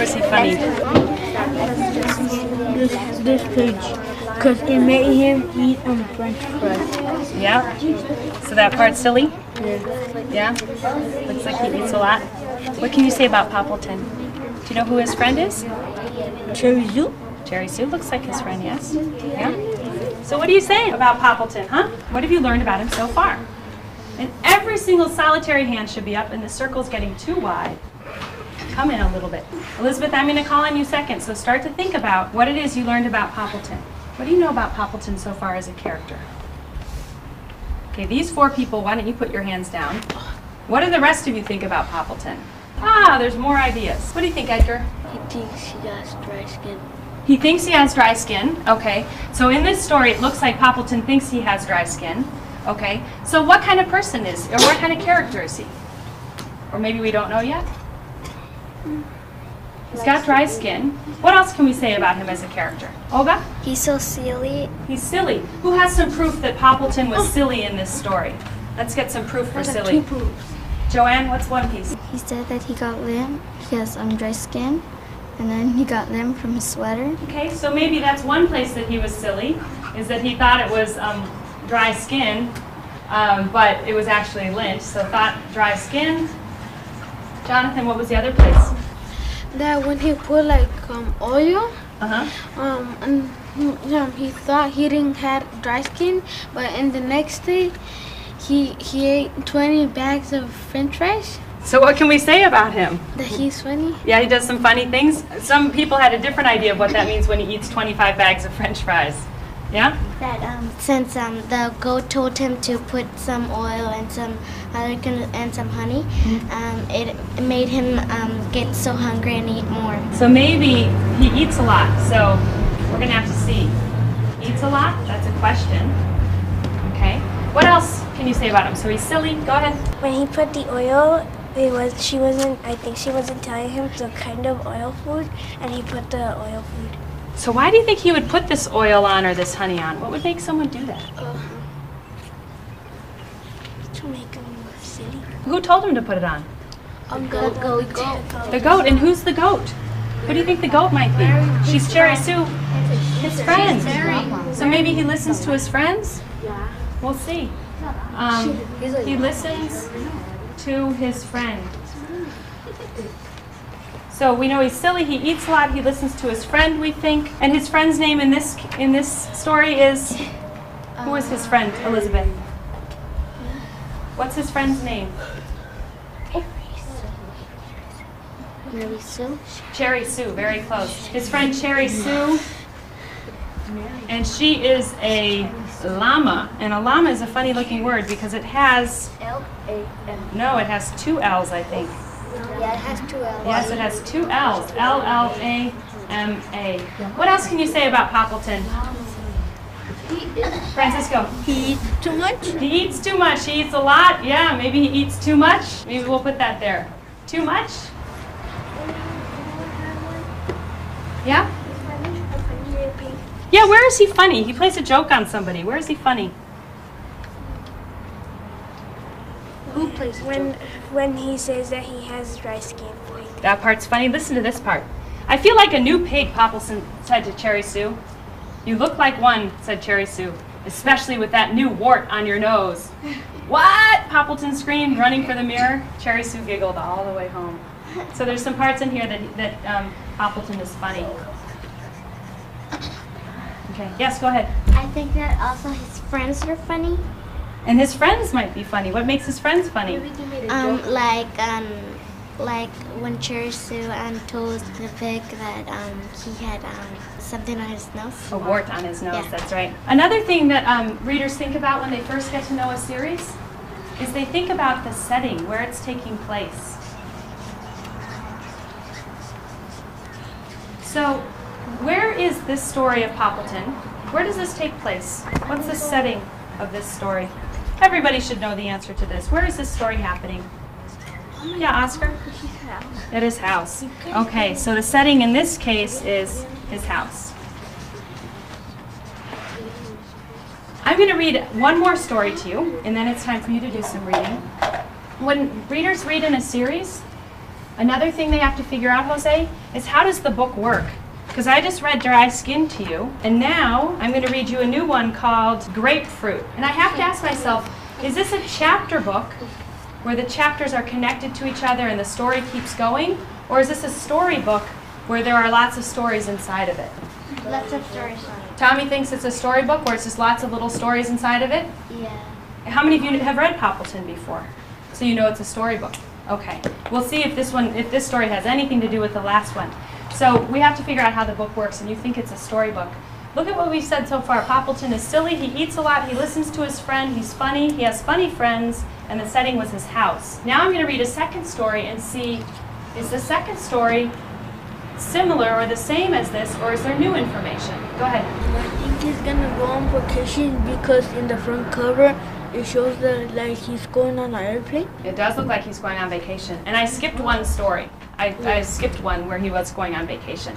was he funny? This page, because it made him eat French fries. Yeah? So that part's silly? Yeah. Yeah? Looks like he eats a lot. What can you say about Poppleton? Do you know who his friend is? Cherry Zoo? Cherry Sue looks like his friend, yes? Yeah? So what do you say about Poppleton, huh? What have you learned about him so far? And every single solitary hand should be up, and the circle's getting too wide. Come in a little bit. Elizabeth, I'm going to call on you second, so start to think about what it is you learned about Poppleton. What do you know about Poppleton so far as a character? Okay, these 4 people, why don't you put your hands down? What do the rest of you think about Poppleton? Ah, there's more ideas. What do you think, Edgar? He thinks he has dry skin. He thinks he has dry skin. Okay, so in this story, it looks like Poppleton thinks he has dry skin. Okay, so what kind of person is, or what kind of character is he? Or maybe we don't know yet? He's got dry skin. What else can we say about him as a character? Olga? He's so silly. He's silly. Who has some proof that Poppleton was silly in this story? Let's get some proof for silly. 2 proofs. Joanne, what's one piece? He said that he got limp. He has dry skin. And then he got limp from his sweater. Okay, so maybe that's one place that he was silly, is that he thought it was dry skin, but it was actually lint, so thought dry skin. Jonathan, what was the other place? That when he put like oil, Uh-huh. and he thought he didn't have dry skin, but in the next day, he ate 20 bags of French fries. So what can we say about him? That he's funny. Yeah, he does some funny things. Some people had a different idea of what that means when he eats 25 bags of French fries. Yeah? That since the goat told him to put some oil and some honey, it made him get so hungry and eat more. So maybe he eats a lot, so we're going to have to see. Eats a lot? That's a question. Okay. What else can you say about him? So he's silly. Go ahead. When he put the oil, I think she wasn't telling him the kind of oil food, and he put the oil food. So why do you think he would put this oil on or this honey on? What would make someone do that? To make him silly. Who told him to put it on? The goat. The goat. And who's the goat? Who do you think the goat might be? She's Cherry Sue. His friend. So maybe he listens to his friends? Yeah. We'll see. He listens to his friend. So we know he's silly, he eats a lot, he listens to his friend, we think. And his friend's name in this story is, who is his friend, Elizabeth? What's his friend's name? Cherry Sue. Cherry Sue, very close. His friend Cherry Sue, and she is a llama. And a llama is a funny looking word because it has, no, it has 2 L's, I think. Yeah, it has 2 L's. Yes, it has 2 L's. L-L-A-M-A. What else can you say about Poppleton? Francisco. He eats too much. He eats too much. He eats a lot. Yeah, maybe he eats too much. Maybe we'll put that there. Too much? Yeah? Yeah, where is he funny? He plays a joke on somebody. Where is he funny? Who plays When he says that he has dry skin. That part's funny. Listen to this part. I feel like a new pig, Poppleton said to Cherry Sue. You look like one, said Cherry Sue, especially with that new wart on your nose. What? Poppleton screamed, running for the mirror. Cherry Sue giggled all the way home. So there's some parts in here that Poppleton is funny. Okay, yes, go ahead. I think that also his friends are funny. And his friends might be funny. What makes his friends funny? Like when Cherry Sue told the pig that he had something on his nose. A wart on his nose, Yeah. that's right. Another thing that readers think about when they first get to know a series is they think about the setting, where it's taking place. So, where is this story of Poppleton? Where does this take place? What's the setting of this story? Everybody should know the answer to this. Where is this story happening? Yeah, Oscar? At his house. Okay, so the setting in this case is his house. I'm going to read one more story to you, and then it's time for you to do some reading. When readers read in a series, Another thing they have to figure out, Jose, is how does the book work? Because I just read Dry Skin to you, and now I'm going to read you a new one called Grapefruit. And I have to ask myself, is this a chapter book where the chapters are connected to each other and the story keeps going? Or is this a storybook where there are lots of stories inside of it? Lots of stories. Tommy thinks it's a storybook where it's just lots of little stories inside of it? Yeah. How many of you have read Poppleton before? So you know it's a storybook. Okay. We'll see if this story has anything to do with the last one. So we have to figure out how the book works, and you think it's a storybook. Look at what we've said so far. Poppleton is silly, he eats a lot, he listens to his friend, he's funny, he has funny friends, and the setting was his house. Now I'm going to read a second story and see, is the second story similar or the same as this, or is there new information? Go ahead. I think he's gonna go on vacation because in the front cover it shows that like he's going on an airplane. It does look like he's going on vacation. And I skipped one story. I skipped one where he was going on vacation.